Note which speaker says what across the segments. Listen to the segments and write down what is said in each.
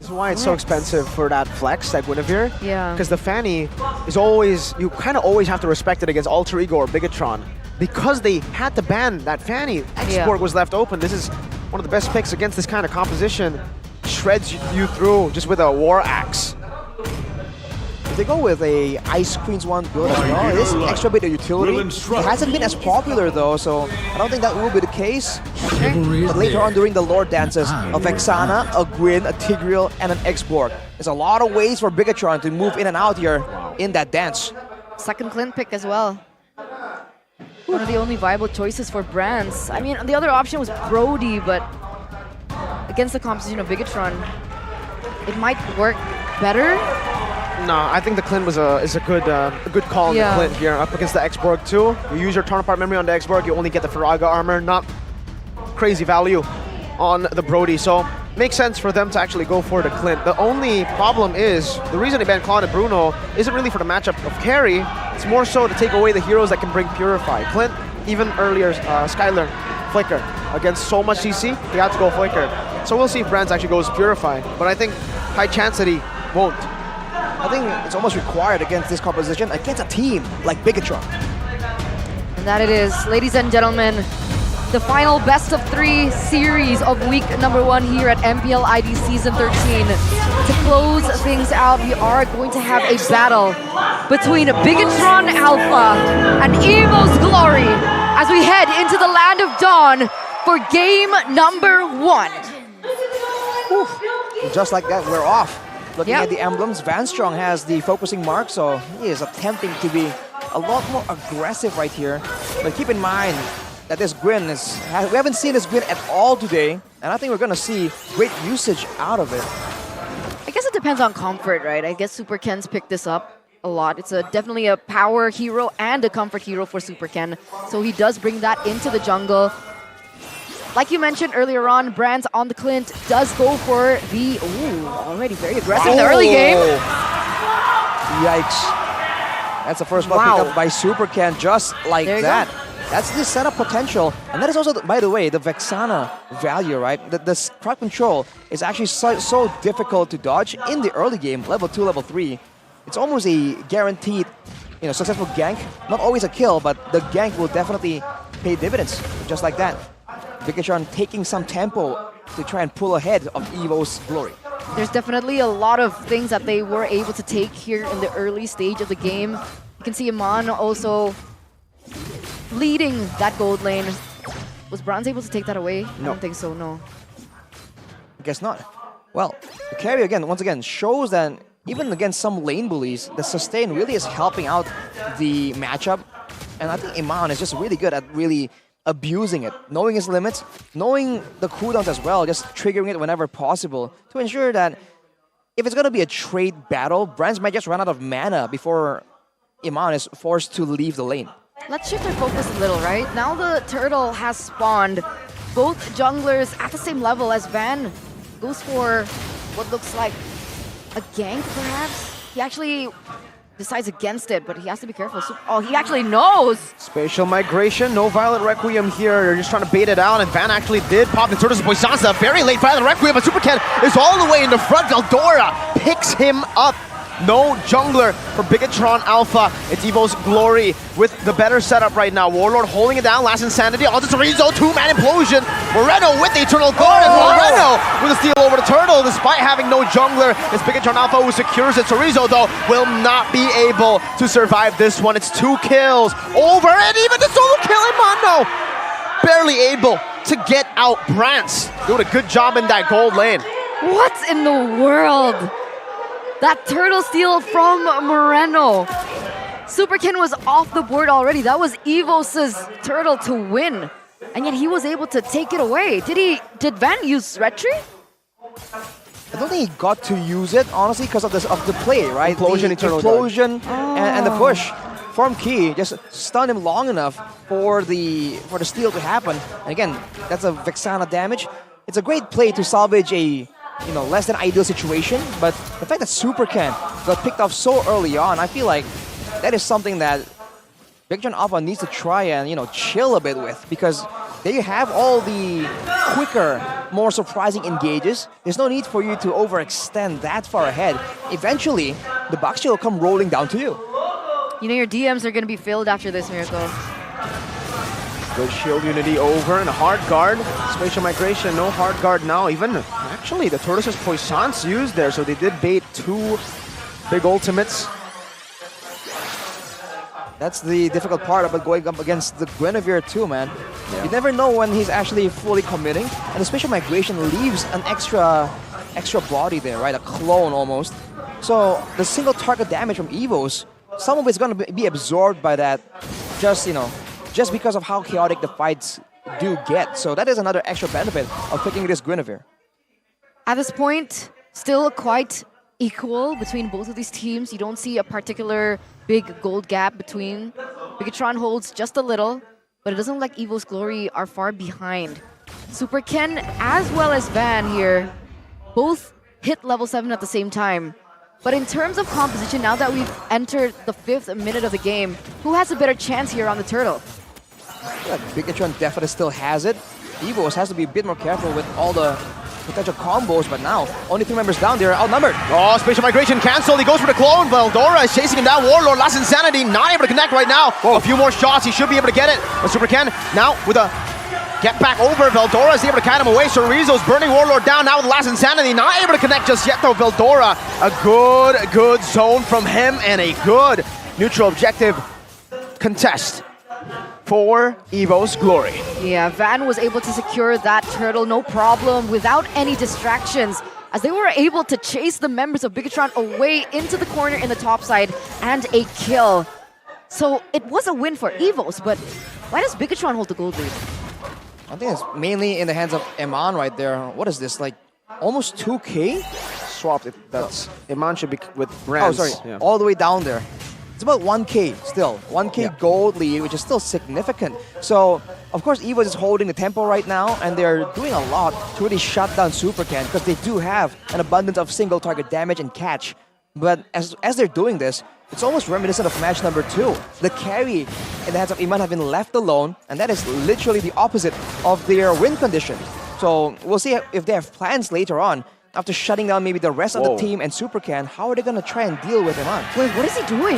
Speaker 1: This is why it's so expensive for that flex, that Guinevere.
Speaker 2: Yeah.
Speaker 1: Because the Fanny is always, you kind of always have to respect it against Alter Ego or Bigetron. Because they had to ban that Fanny, Export was left open. This is one of the best picks against this kind of composition. Shreds you through just with a War Axe.
Speaker 3: If they go with a Ice Queen's one build as well, it is extra bit of utility. It hasn't been as popular though, so I don't think that will be the case. But later on during the Lord dances, a Vexana, a Gwyn, a Tigreal, and an X-Borg. There's a lot of ways for Bigetron to move in and out here in that dance.
Speaker 2: Second Clint pick as well. One of the only viable choices for brands. I mean, the other option was Brody, but against the composition of Bigetron, it might work better.
Speaker 1: No, I think the Clint was is a good call on the Clint here up against the X-Borg too. You use your torn apart memory on the X-Borg, you only get the Faraga armor, not crazy value on the Brody. So makes sense for them to actually go for the Clint. The only problem is the reason they banned Claude and Bruno isn't really for the matchup of carry. It's more so to take away the heroes that can bring Purify. Clint, even earlier, Skylar, Flicker against so much CC, they had to go Flicker. So we'll see if Brands actually goes Purify, but I think high chance that he won't.
Speaker 3: I think it's almost required against this composition, against a team like Bigetron.
Speaker 2: And that it is, ladies and gentlemen, the final best of 3 series of week number 1 here at MPL ID Season 13. To close things out, we are going to have a battle between Bigetron Alpha and EVOS Glory as we head into the Land of Dawn for game number 1.
Speaker 3: Whew. Just like that, we're off. Looking at the emblems, Van Strong has the focusing mark, so he is attempting to be a lot more aggressive right here. But keep in mind that this Gwyn is, we haven't seen this Gwyn at all today, and I think we're gonna see great usage out of it.
Speaker 2: I guess it depends on comfort, right? I guess Super Ken's picked this up a lot. It's definitely a power hero and a comfort hero for Super Ken, so he does bring that into the jungle. Like you mentioned earlier on, Brands on the Clint does go for the, already very aggressive in the early game.
Speaker 3: Yikes. That's the first one picked up by Super Ken, just like that. That's the setup potential. And that is also, by the way, the Vexana value, right? The crowd control is actually so difficult to dodge in the early game, level 2, level 3. It's almost a guaranteed, successful gank. Not always a kill, but the gank will definitely pay dividends, just like that. Bigetron taking some tempo to try and pull ahead of EVOS Glory.
Speaker 2: There's definitely a lot of things that they were able to take here in the early stage of the game. You can see Iman also leading that gold lane. Was Bronze able to take that away?
Speaker 3: No.
Speaker 2: I don't think so, no.
Speaker 3: I guess not. Well, the carry once again, shows that even against some lane bullies, the sustain really is helping out the matchup. And I think Iman is just really good at really abusing it, knowing his limits, knowing the cooldowns as well, just triggering it whenever possible to ensure that if it's going to be a trade battle, Brands might just run out of mana before Iman is forced to leave the lane.
Speaker 2: Let's shift our focus a little, right? Now the turtle has spawned both junglers at the same level as Van goes for what looks like a gank, perhaps? He actually decides against it, but he has to be careful. So, he actually knows!
Speaker 1: Spatial migration, no Violent Requiem here. They're just trying to bait it out, and Van actually did pop the Turtles Poisonza. Very late Violent Requiem, but Super Ken is all the way in the front. Eldora picks him up. No jungler for Bigetron Alpha. It's EVOS Glory with the better setup right now. Warlord holding it down, last Insanity onto Chorizo, 2-man implosion. Moreno with the Eternal Guard, and Moreno with a steal over the Turtle despite having no jungler. It's Bigetron Alpha who secures it. Chorizo though will not be able to survive this one. It's 2 kills over, and even the solo kill in Mono. Barely able to get out Brants. Doing a good job in that gold lane.
Speaker 2: What in the world? That turtle steal from Moreno. Super Ken was off the board already. That was EVOS' turtle to win. And yet he was able to take it away. Did Van use Retry?
Speaker 3: I don't think he got to use it, honestly, because of the play, right?
Speaker 1: Implosion, Eternal
Speaker 3: Implosion and the push. Form Key just stunned him long enough for the steal to happen. And again, that's a Vexana damage. It's a great play to salvage a less than ideal situation, but the fact that Super Ken got picked off so early on, I feel like that is something that Bigetron Alpha needs to try and chill a bit with, because They have all the quicker, more surprising engages. There's no need for you to overextend that far ahead. Eventually, the box shield will come rolling down to you.
Speaker 2: You know your DMs are going to be filled after this, Miracle.
Speaker 1: Good shield unity over and a hard guard. Spatial migration, no hard guard now. Even, actually, the Turtles' Poissons used there, so they did bait 2 big ultimates.
Speaker 3: That's the difficult part about going up against the Guinevere too, man. Yeah. You never know when he's actually fully committing, and the spatial migration leaves an extra body there, right? A clone almost. So the single target damage from EVOS, some of it's gonna be absorbed by that, just because of how chaotic the fights do get. So that is another extra benefit of picking this Guinevere.
Speaker 2: At this point, still quite equal between both of these teams. You don't see a particular big gold gap between. Bigetron holds just a little, but it doesn't look like EVOS Glory are far behind. Super Ken as well as Van here both hit level 7 at the same time. But in terms of composition, now that we've entered the 5th minute of the game, who has a better chance here on the turtle?
Speaker 3: Yeah, Bigetron definitely still has it. EVOS has to be a bit more careful with all the potential combos, but now only 3 members down, they're outnumbered.
Speaker 1: Oh, spatial migration cancelled. He goes for the clone. Veldora is chasing him down. Warlord, Last Insanity, not able to connect right now. Whoa. A few more shots, he should be able to get it. But Super Ken now with a get back over. Veldora is able to kite him away. Chorizo's burning Warlord down now with Last Insanity. Not able to connect just yet though. Veldora, a good zone from him and a good neutral objective contest for EVOS Glory.
Speaker 2: Yeah, Van was able to secure that turtle, no problem, without any distractions, as they were able to chase the members of Bigetron away into the corner in the top side and a kill. So it was a win for EVOS, but why does Bigetron hold the gold lead?
Speaker 3: I think it's mainly in the hands of Eman right there. What is this, like almost 2K?
Speaker 1: Swapped it. That's Eman should be with Brands.
Speaker 3: Oh, sorry, all the way down there. It's about 1K still. 1K gold lead, which is still significant. So, of course, EVOS is holding the tempo right now, and they're doing a lot to really shut down Super Ken, because they do have an abundance of single target damage and catch. But as they're doing this, it's almost reminiscent of match number 2. The carry in the hands of Iman have been left alone, and that is literally the opposite of their win condition. So, we'll see if they have plans later on. After shutting down maybe the rest of the team and Super Ken, how are they going to try and deal with Iman?
Speaker 2: Wait, what is he doing?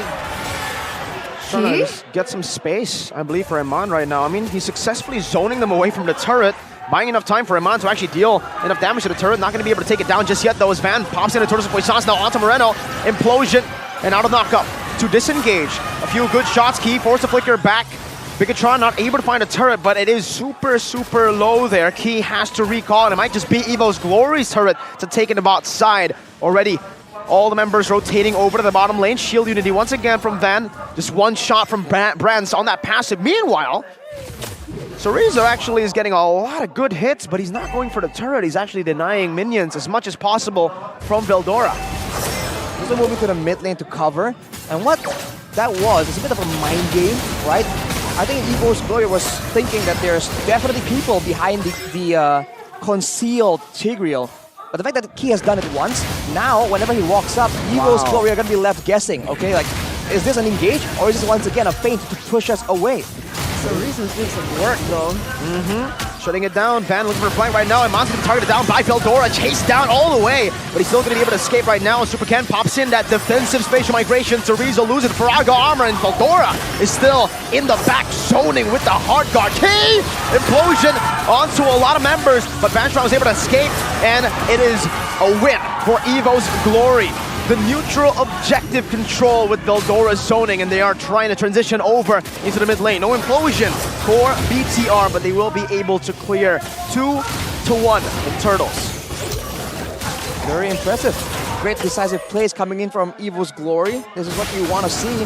Speaker 1: Trying to just get some space, I believe, for Iman right now. I mean, he's successfully zoning them away from the turret, buying enough time for Iman to actually deal enough damage to the turret. Not going to be able to take it down just yet, though, as Van pops into Turtles of Poissons. Now onto Moreno. Implosion and out of knockup to disengage. A few good shots. Key force the flicker back. Bigetron not able to find a turret, but it is super low there. Key has to recall, and it might just be EVOS Glory's turret to take in the bot side. Already, all the members rotating over to the bottom lane. Shield unity once again from Van. Just one shot from Brands on that passive. Meanwhile, Chorizo actually is getting a lot of good hits, but he's not going for the turret. He's actually denying minions as much as possible from Veldora.
Speaker 3: He's moving to the mid lane to cover, and what that was is a bit of a mind game, right? I think EVOS Glory was thinking that there's definitely people behind the concealed Tigreal. But the fact that Key has done it once, now whenever he walks up, EVOS Glory are going to be left guessing, okay? Like, is this an engage or is this once again a feint to push us away?
Speaker 2: Chorizo's doing some work though.
Speaker 1: Shutting it down. Van looking for a flank right now, and Mon's going to be targeted down by Veldora. Chased down all the way, but he's still going to be able to escape right now. Super Ken pops in that defensive spatial migration. Chorizo losing Faraga armor, and Veldora is still in the back zoning with the hard guard. Key! Implosion onto a lot of members, but Bigetron was able to escape, and it is a win for EVOS Glory. The neutral objective control with Veldora's zoning, and they are trying to transition over into the mid lane. No implosion for BTR, but they will be able to clear 2-1 the Turtles.
Speaker 3: Very impressive. Great decisive plays coming in from EVOS Glory. This is what you want to see.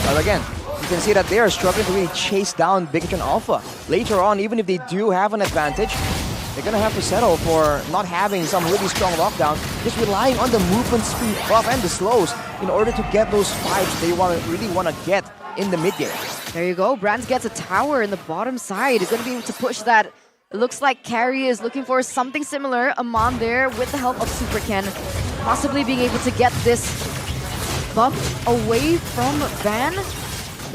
Speaker 3: But again, you can see that they are struggling to really chase down Bigetron Alpha. Later on, even if they do have an advantage, they're going to have to settle for not having some really strong lockdown, just relying on the movement speed buff and the slows in order to get those fights they really want to get in the mid game.
Speaker 2: There you go. Brands gets a tower in the bottom side. He's going to be able to push that. It looks like Carry is looking for something similar. Amon there with the help of Super Ken, possibly being able to get this buff away from Van.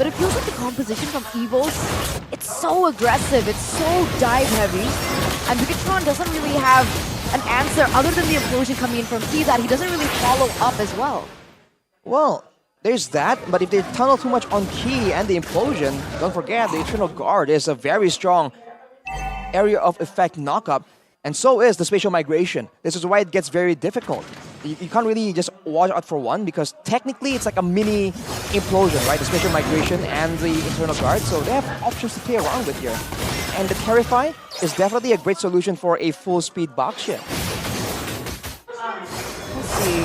Speaker 2: but it feels like the composition from EVOS, it's so aggressive, it's so dive heavy, and Bigetron doesn't really have an answer other than the implosion coming in from Key that he doesn't really follow up as well.
Speaker 3: Well, there's that, but if they tunnel too much on Key and the implosion, don't forget the Eternal Guard is a very strong area of effect knockup, and so is the spatial migration. This is why it gets very difficult. You can't really just watch out for one because technically it's like a mini implosion, right? The spatial migration and the Eternal Guard, so they have options to play around with here. And the Terrify is definitely a great solution for a full speed box shift.
Speaker 2: Let's see.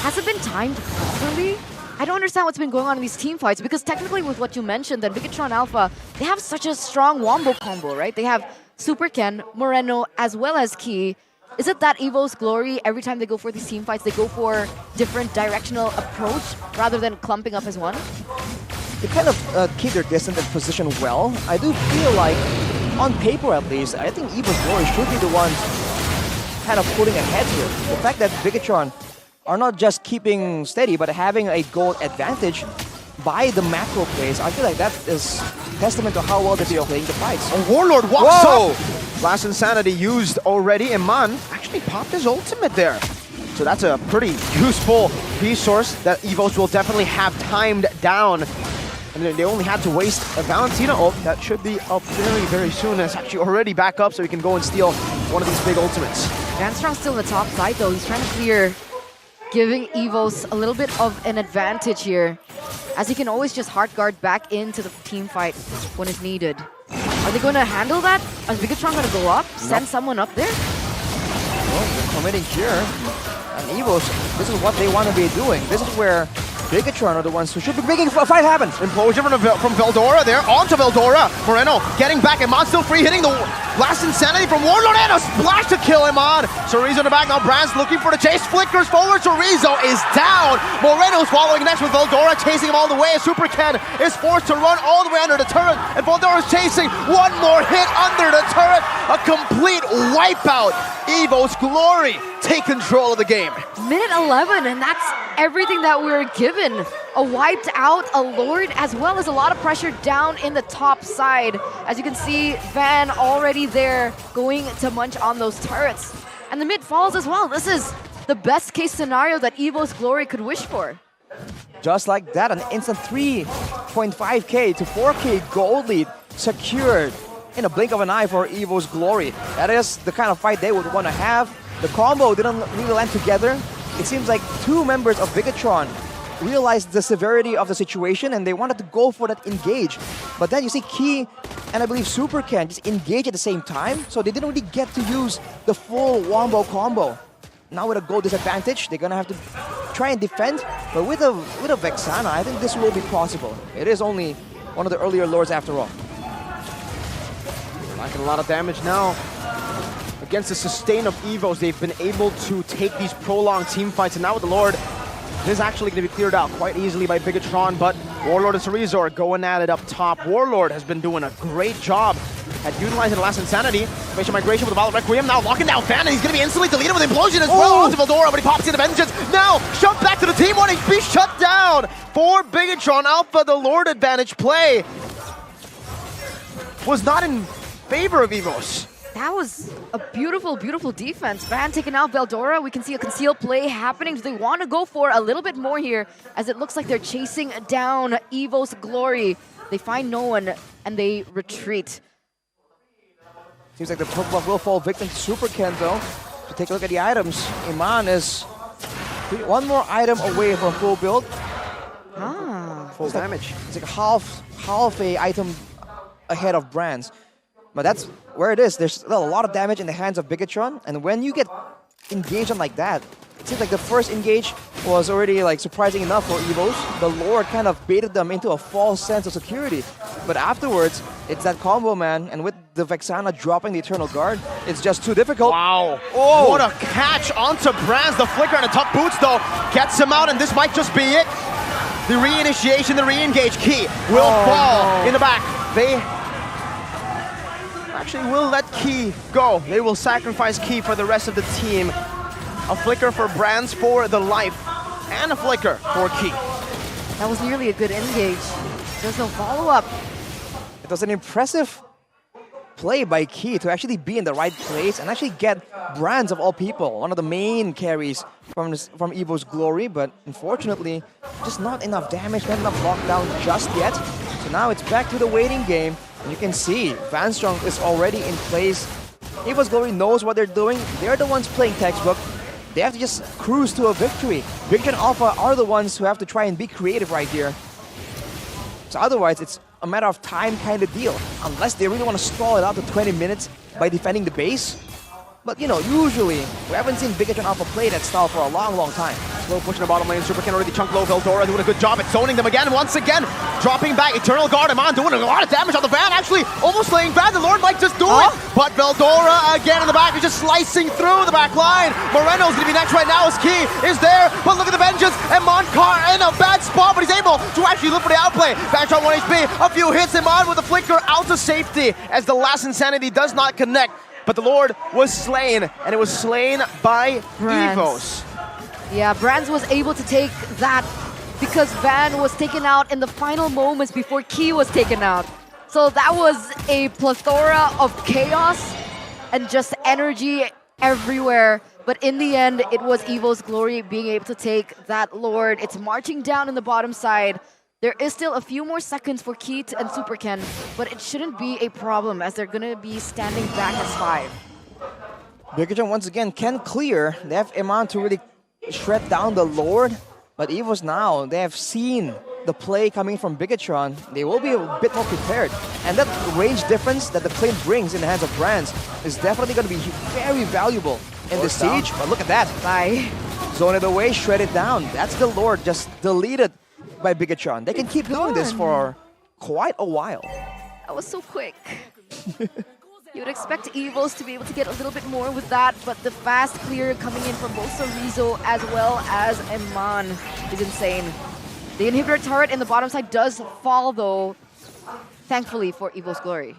Speaker 2: Has it been timed properly? I don't understand what's been going on in these team fights because technically with what you mentioned, that Bigetron Alpha, they have such a strong wombo combo, right? They have Super Ken, Moreno, as well as Key. Is it that EVOS Glory, every time they go for these team fights, they go for different directional approach rather than clumping up as one?
Speaker 3: They kind of keep their distance and position well. I do feel like, on paper at least, I think EVOS Glory should be the ones kind of pulling ahead here. The fact that Bigetron are not just keeping steady, but having a goal advantage by the macro plays, I feel like that is testament to how well that they are playing the fights.
Speaker 1: A Warlord walks up! Last Insanity used already. Iman actually popped his ultimate there. So that's a pretty useful resource that EVOS will definitely have timed down. And they only had to waste a Valentina ult. That should be up very, very soon. It's actually already back up so he can go and steal one of these big ultimates.
Speaker 2: Vanstrong's still in the top side though. He's trying to clear, giving EVOS a little bit of an advantage here, as he can always just hard guard back into the team fight when it's needed. Are they going to handle that? Is Bigetron going to go up, send someone up there?
Speaker 3: Well, they're committing here. And EVOS, this is what they want to be doing. This is where Bigetron are the ones who should be making a fight happen.
Speaker 1: Implosion from Veldora there, onto Veldora. Moreno getting back, Iman still free, hitting the last Insanity from Warlord, and a splash to kill Iman. Chorizo in the back, now Brand's looking for the chase, flickers forward, Chorizo is down. Moreno's following next with Veldora, chasing him all the way. Super Ken is forced to run all the way under the turret, and Veldora's chasing. One more hit under the turret, a complete wipeout. EVOS Glory take control of the game.
Speaker 2: Minute 11, and that's everything that we're given. A wiped out, a Lord, as well as a lot of pressure down in the top side. As you can see, Van already there going to munch on those turrets. And the mid falls as well. This is the best case scenario that EVOS Glory could wish for.
Speaker 3: Just like that, an instant 3.5k to 4k gold lead secured in a blink of an eye for EVOS Glory. That is the kind of fight they would want to have. The combo didn't really land together. It seems like two members of Bigetron realized the severity of the situation and they wanted to go for that engage. But then you see Key and I believe Super Ken just engage at the same time, so they didn't really get to use the full wombo combo. Now with a goal disadvantage, they're gonna have to try and defend, but with a Vexana, I think this will be possible. It is only one of the earlier lords after all.
Speaker 1: Making a lot of damage now. Against the sustain of EVOS, they've been able to take these prolonged team fights, and now with the Lord, this is actually going to be cleared out quite easily by Bigetron, but Warlord and Chorizo are going at it up top. Warlord has been doing a great job at utilizing the last Insanity. Spatial migration with the Violet Requiem, now locking down Fan, and he's going to be instantly deleted with Implosion as well onto Veldora, but he pops into Vengeance. Now, shoved back to the team, 1 HP shut down for Bigetron Alpha. The Lord advantage play was not in favor of EVOS.
Speaker 2: That was a beautiful, beautiful defense. Van taking out Veldora. We can see a concealed play happening. Do they want to go for a little bit more here, as it looks like they're chasing down EVOS Glory. They find no one, and they retreat.
Speaker 3: Seems like the purple buff will fall victim to Super Ken, though. To take a look at the items, Iman is one more item away from full build.
Speaker 1: Full damage.
Speaker 3: It's like half a item ahead of Brands. But that's where it is. There's a lot of damage in the hands of Bigetron, and when you get engaged on like that, it seems like the first engage was already like surprising enough for EVOS. The Lord kind of baited them into a false sense of security. But afterwards, it's that combo, man, and with the Vexana dropping the Eternal Guard, it's just too difficult.
Speaker 1: Wow. Oh, what a catch onto Brands. The flicker and the top boots, though, gets him out, and this might just be it. The reinitiation, the re-engage Key will fall in the back. They actually will let Key go. They will sacrifice Key for the rest of the team. A flicker for Brands for the life, and a flicker for Key.
Speaker 2: That was nearly a good engage. There's no follow-up.
Speaker 3: It was an impressive play by Key to actually be in the right place and actually get Brands of all people, one of the main carries from EVO's Glory, but unfortunately, just not enough damage, not enough lockdown just yet. So now it's back to the waiting game, and you can see Vanstrong is already in place. EVO's Glory knows what they're doing. They're the ones playing textbook. They have to just cruise to a victory. Bigetron Alpha are the ones who have to try and be creative right here. So otherwise, it's a matter of time kind of deal, unless they really want to stall it out to 20 minutes by defending the base. But you know, usually, we haven't seen Bigetron Alpha play that style for a long, long time.
Speaker 1: Slow push in the bottom lane. Super can already chunk low. Veldora doing a good job at zoning them again. Once again, dropping back. Eternal Guard, Amon doing a lot of damage on the Van. Actually, almost laying Van. The Lord might just do it. But Veldora again in the back is just slicing through the back line. Moreno's going to be next right now as Key is there. But look at the vengeance. Amon Carr in a bad spot, but he's able to actually look for the outplay. Vanstrong 1 HP. A few hits. Amon with the flicker out to safety as the last Insanity does not connect. But the Lord was slain, and it was slain by EVOS.
Speaker 2: Yeah, Brands was able to take that because Van was taken out in the final moments before Key was taken out. So that was a plethora of chaos and just energy everywhere. But in the end, it was EVO's Glory being able to take that Lord. It's marching down in the bottom side. There is still a few more seconds for Keat and Super Ken, but it shouldn't be a problem as they're going to be standing back as 5.
Speaker 3: Bigetron once again can clear. They have Iman to really shred down the Lord, but EVOS now, they have seen the play coming from Bigetron. They will be a bit more prepared. And that range difference that the plane brings in the hands of Brands is definitely going to be very valuable in this siege. But look at that.
Speaker 2: Bye.
Speaker 3: Zone it away, shred it down. That's the Lord just deleted by Bigetron. They can keep doing this for quite a while.
Speaker 2: That was so quick. You would expect EVOS to be able to get a little bit more with that, but the fast clear coming in from both Sorizo as well as Eman is insane. The inhibitor turret in the bottom side does fall though, thankfully for EVO's Glory.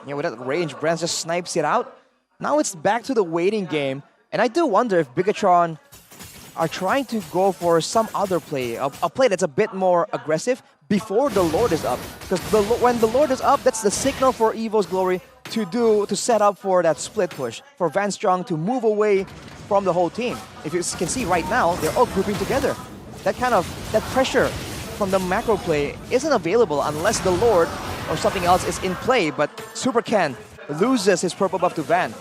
Speaker 3: Yeah, with that range, Brands just snipes it out. Now it's back to the waiting game, and I do wonder if Bigetron are trying to go for some other play, a play that's a bit more aggressive before the Lord is up. Because when the Lord is up, that's the signal for EVO's Glory to set up for that split push, for Vanstrong to move away from the whole team. If you can see right now, they're all grouping together. That pressure from the macro play isn't available unless the Lord or something else is in play, but Super Ken loses his purple buff to Van.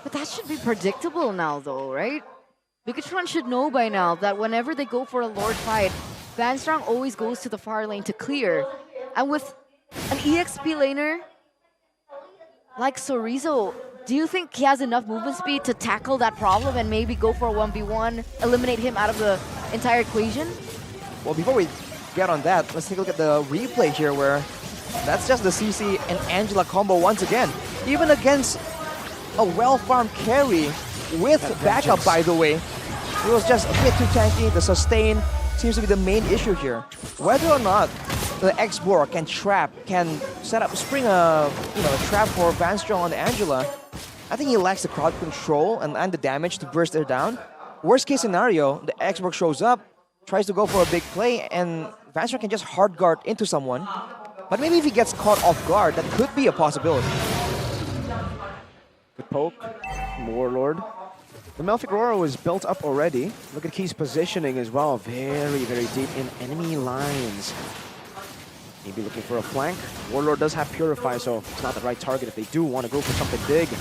Speaker 2: But that should be predictable now though, right? Bigetron should know by now that whenever they go for a Lord fight, Vanstrong always goes to the far lane to clear. And with an EXP laner like Sorizo, do you think he has enough movement speed to tackle that problem and maybe go for a 1v1, eliminate him out of the entire equation?
Speaker 3: Well, before we get on that, let's take a look at the replay here where that's just the CC and Angela combo once again. Even against a well-farmed carry with backup, by the way. It was just a bit too tanky. The sustain seems to be the main issue here. Whether or not the X-Borg can spring a trap for Vanstrong on Angela, I think he lacks the crowd control and the damage to burst her down. Worst case scenario, the X-Borg shows up, tries to go for a big play, and Vanstrong can just hard guard into someone. But maybe if he gets caught off guard, that could be a possibility.
Speaker 1: Good poke, Warlord. The Malefic Aurora was built up already. Look at Key's positioning as well. Very, very deep in enemy lines. Maybe looking for a flank. Warlord does have Purify, so it's not the right target if they do want to go for something big.
Speaker 2: I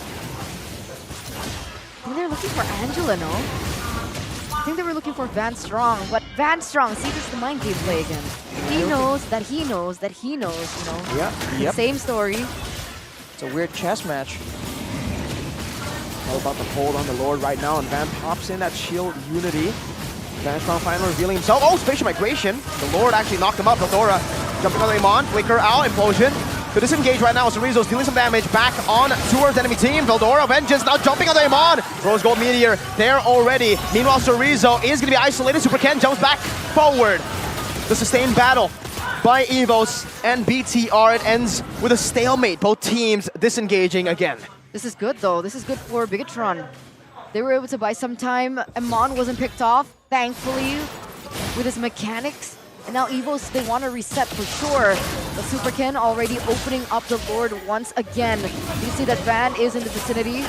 Speaker 2: think they're looking for Angela, no? I think they were looking for Vanstrong, but Vanstrong, see, this is the mind game play again. He knows that he knows that he knows, you know?
Speaker 3: Yeah. Yep.
Speaker 2: Same story.
Speaker 3: It's a weird chess match.
Speaker 1: All about the hold on the Lord right now, and Van pops in that shield unity. Vanstrong finally revealing himself. Oh, spatial migration. The Lord actually knocked him up. Veldora jumping on the Amon, flicker out, implosion. To disengage right now, Sorizo's dealing some damage back on towards enemy team. Veldora, Vengeance now jumping on the Amon. Rose Gold Meteor there already. Meanwhile, Sorizo is going to be isolated. Super Ken jumps back forward. The sustained battle by EVOS and BTR. It ends with a stalemate. Both teams disengaging again.
Speaker 2: This is good though. This is good for Bigetron. They were able to buy some time. Amon wasn't picked off, thankfully, with his mechanics. And now EVOS, they want to reset for sure. The Super Ken already opening up the Lord once again. You see that Van is in the vicinity.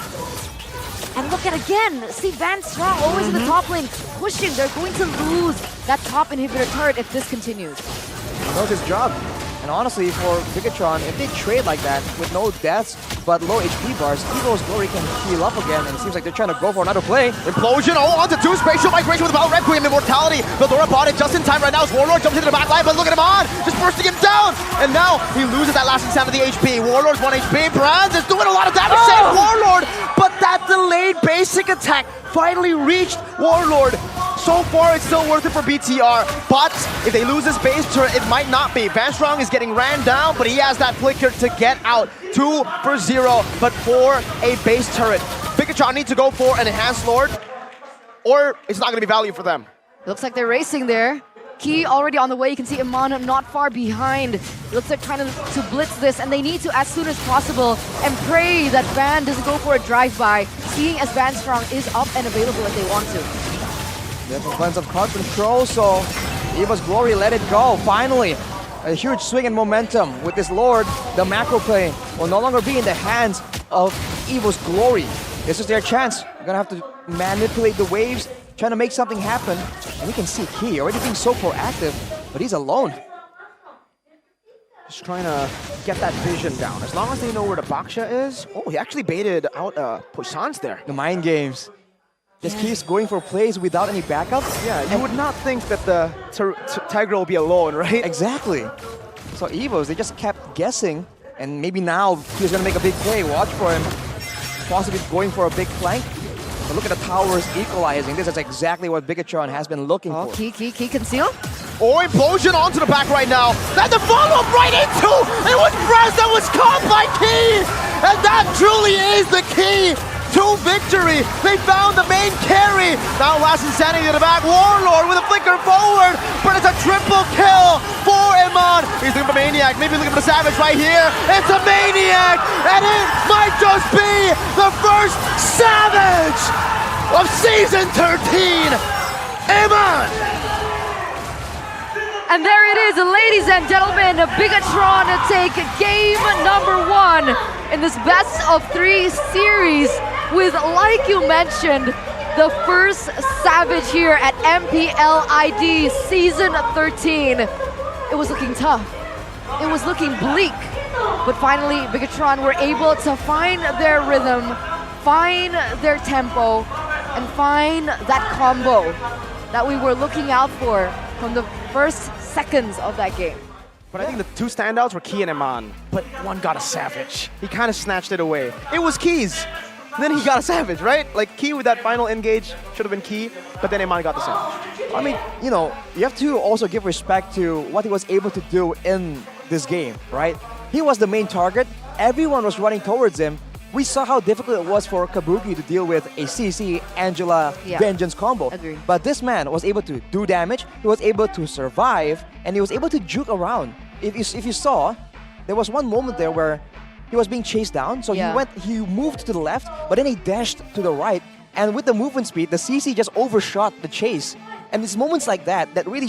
Speaker 2: And look at again, see Van Strong always in the top lane, pushing. They're going to lose that top inhibitor turret if this continues.
Speaker 3: He knows his job. And honestly, for Bigetron, if they trade like that with no deaths but low HP bars, EVO's Glory can heal up again, and it seems like they're trying to go for another play.
Speaker 1: Implosion, onto 2, spatial migration with Battle Requiem, Immortality. Veldora bought it just in time right now as Warlord jumps into the back line, but look at him on, just bursting him down. And now he loses that last insanity HP. Warlord's 1 HP, Brands is doing a lot of damage, save Warlord, but that delayed basic attack finally reached Warlord. So far, it's still worth it for BTR, but if they lose this base turret, it might not be. Van Strong is getting ran down, but he has that flicker to get out. 2 for 0, but for a base turret. Bigetron needs to go for an Enhanced Lord, or it's not going to be value for them.
Speaker 2: Looks like they're racing there. Key already on the way. You can see Iman not far behind. Looks like trying to blitz this, and they need to as soon as possible and pray that Van doesn't go for a drive-by, seeing as Van Strong is up and available if they want to.
Speaker 3: They have a bunch of card control, so EVO's Glory let it go. Finally, a huge swing in momentum with this Lord. The macro play will no longer be in the hands of EVO's Glory. This is their chance. They're gonna have to manipulate the waves, trying to make something happen. And we can see Key already being so proactive, but he's alone.
Speaker 1: Just trying to get that vision down. As long as they know where the Baksha is. Oh, he actually baited out Poisson's there.
Speaker 3: The mind games. Just keeps going for plays without any backup.
Speaker 1: Yeah, you would not think that the Tiger will be alone, right?
Speaker 3: Exactly. So EVOS, they just kept guessing, and maybe now he's gonna make a big play. Watch for him. Possibly going for a big flank. But look at the towers equalizing. This is exactly what Bigetron has been looking for.
Speaker 2: Key conceal.
Speaker 1: Oh, Implosion onto the back right now. That's the follow-up right into! It was Brez that was caught by Key! And that truly is the key to victory. They found the main carry. Now last insanity to the back. Warlord with a flicker forward, but it's a triple kill for Iman. He's looking for Maniac. Maybe looking for the Savage right here. It's a Maniac, and it might just be the first Savage of Season 13. Iman.
Speaker 2: And there it is, ladies and gentlemen, Bigetron take game number 1 in this best of 3 series with, like you mentioned, the first Savage here at MPL ID Season 13. It was looking tough. It was looking bleak. But finally, Bigetron were able to find their rhythm, find their tempo, and find that combo that we were looking out for from the first seconds of that game.
Speaker 1: But I think the 2 standouts were Key and Iman, but one got a Savage. He kind of snatched it away. It was Key's. Then he got a Savage, right? Like Key with that final engage should have been Key, but then Iman got the Savage.
Speaker 3: I mean, you know, you have to also give respect to what he was able to do in this game, right? He was the main target. Everyone was running towards him. We saw how difficult it was for Kabuki to deal with a CC, Angela, Vengeance combo.
Speaker 2: Agree.
Speaker 3: But this man was able to do damage, he was able to survive, and he was able to juke around. If you saw, there was one moment there where he was being chased down, so he moved to the left, but then he dashed to the right, and with the movement speed, the CC just overshot the chase. And it's moments like that that really